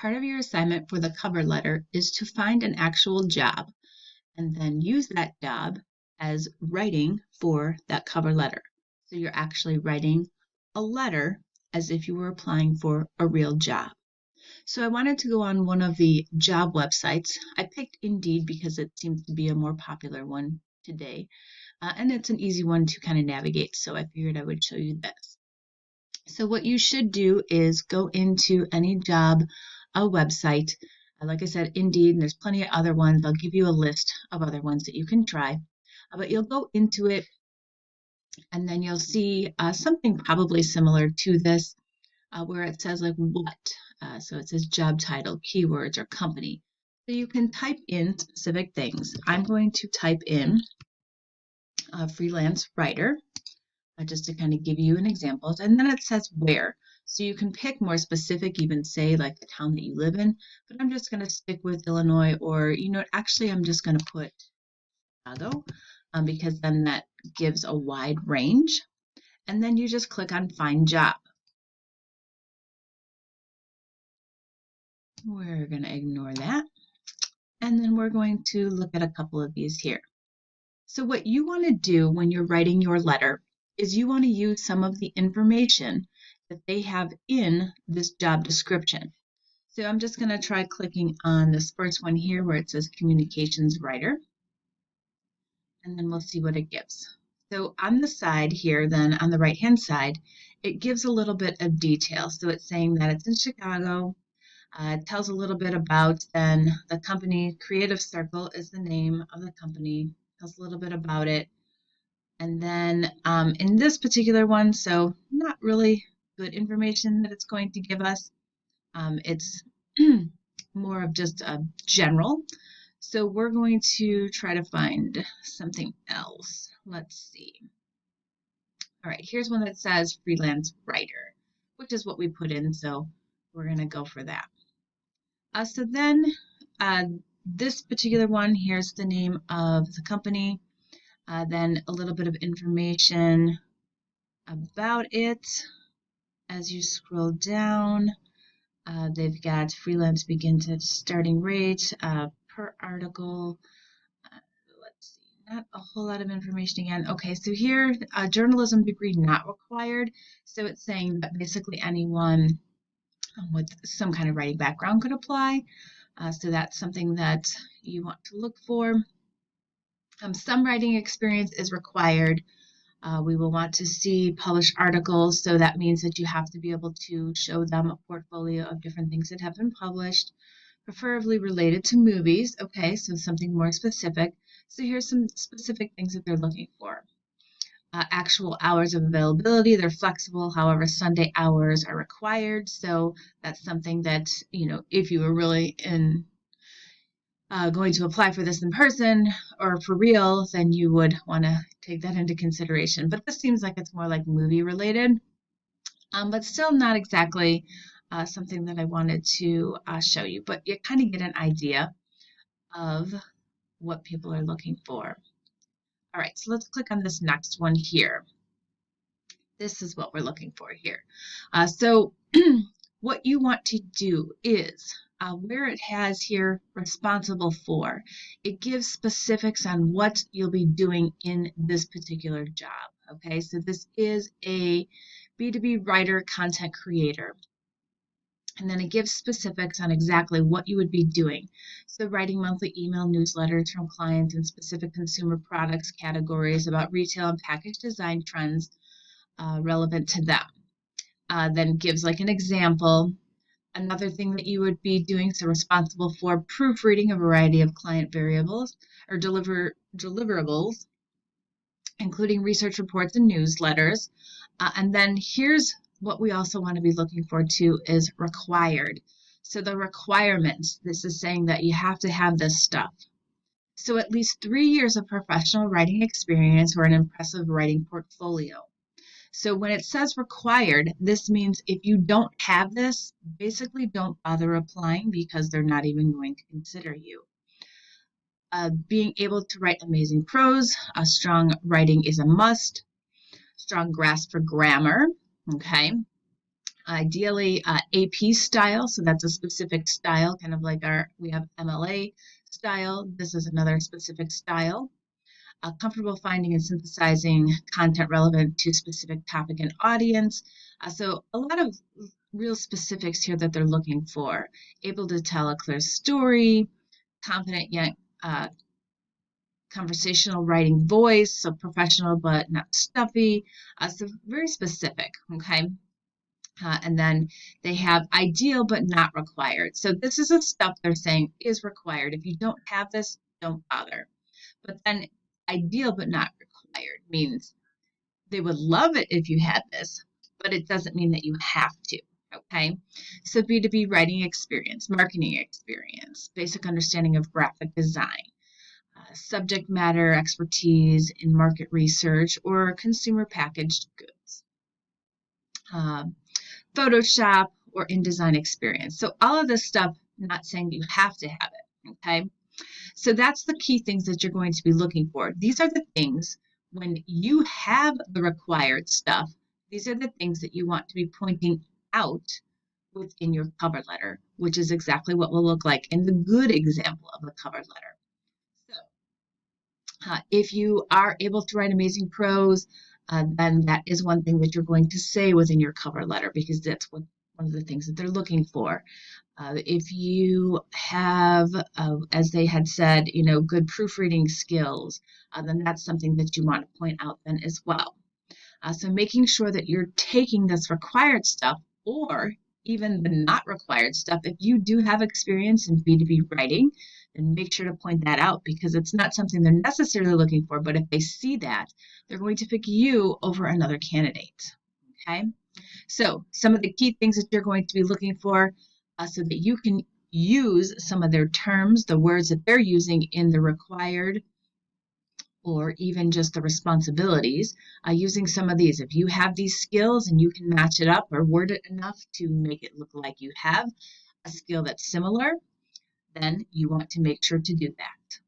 Part of your assignment for the cover letter is to find an actual job and then use that job as writing for that cover letter. So you're actually writing a letter as if you were applying for a real job. So I wanted to go on one of the job websites. I picked Indeed because it seems to be a more popular one today, and it's an easy one to kind of navigate. So I figured I would show you this. So what you should do is go into any job, a website. Like I said, Indeed, and there's plenty of other ones. I'll give you a list of other ones that you can try. But you'll go into it, and then you'll see something probably similar to this, where it says like what. So it says job title, keywords, or company. So you can type in specific things. I'm going to type in freelance writer, just to kind of give you an example. And then it says where. So you can pick more specific, even say like the town that you live in, but I'm just going to stick with Illinois, or, actually I'm just going to put Chicago, because then that gives a wide range. And then you just click on find job. We're going to ignore that. And then we're going to look at a couple of these here. So what you want to do when you're writing your letter is you want to use some of the information that they have in this job description. So I'm just going to try clicking on this first one here where it says communications writer, and then we'll see what it gives. So on the side here, then on the right hand side, it gives a little bit of detail. So it's saying that it's in Chicago. It tells a little bit about then the company. Creative Circle is the name of the company. Tells a little bit about it. And then in this particular one, so not really good information that it's going to give us. It's more of just a general. So we're going to try to find something else. Let's see. All right, here's one that says freelance writer, which is what we put in. So we're going to go for that. So then this particular one, here's the name of the company. Then a little bit of information about it. As you scroll down, they've got freelance begin to starting rate per article. Let's see, not a whole lot of information again. Okay, so here, a journalism degree not required. So it's saying that basically anyone with some kind of writing background could apply. So that's something that you want to look for. Some writing experience is required. We will want to see published articles, so that means that you have to be able to show them a portfolio of different things that have been published, preferably related to movies. Okay, so something more specific. So here's some specific things that they're looking for. Actual hours of availability, they're flexible, however, Sunday hours are required. So that's something that, if you were really going to apply for this in person or for real, then you would want to take that into consideration. But this seems like it's more like movie related, but still not exactly something that I wanted to show you. But you kind of get an idea of what people are looking for. All right, so let's click on this next one here. This is what we're looking for here. So what you want to do is where it has here responsible for, it gives specifics on what you'll be doing in this particular job. Okay, so this is a B2B writer, content creator. And then it gives specifics on exactly what you would be doing. So writing monthly email newsletters from clients in specific consumer products categories about retail and package design trends relevant to them. Then gives like an example. Another thing that you would be doing, so responsible for proofreading a variety of client variables or deliverables, including research reports and newsletters. And then here's what we also want to be looking for too is required. So the requirements, this is saying that you have to have this stuff. So at least 3 years of professional writing experience or an impressive writing portfolio. So when it says required, this means if you don't have this, basically don't bother applying because they're not even going to consider you. Being able to write amazing prose, strong writing is a must. Strong grasp for grammar, okay? Ideally, AP style, so that's a specific style, kind of like we have MLA style. This is another specific style. Comfortable finding and synthesizing content relevant to specific topic and audience. So a lot of real specifics here that they're looking for. Able to tell a clear story, confident yet conversational writing voice, so professional but not stuffy. So very specific, okay? And then they have ideal but not required. So this is the stuff they're saying is required. If you don't have this, don't bother. But then ideal but not required means they would love it if you had this, but it doesn't mean that you have to. Okay, so B2B writing experience, marketing experience, basic understanding of graphic design, subject matter expertise in market research or consumer packaged goods. Photoshop or InDesign experience. So all of this stuff, not saying you have to have it, okay? So that's the key things that you're going to be looking for. These are the things when you have the required stuff, these are the things that you want to be pointing out within your cover letter, which is exactly what will look like in the good example of the cover letter. So if you are able to write amazing prose, then that is one thing that you're going to say within your cover letter because that's one of the things that they're looking for. If you have, as they had said, good proofreading skills, then that's something that you want to point out then as well. So making sure that you're taking this required stuff or even the not required stuff. If you do have experience in B2B writing, then make sure to point that out because it's not something they're necessarily looking for, but if they see that, they're going to pick you over another candidate. Okay? So some of the key things that you're going to be looking for so that you can use some of their terms, the words that they're using in the required or even just the responsibilities, using some of these. If you have these skills and you can match it up or word it enough to make it look like you have a skill that's similar, then you want to make sure to do that.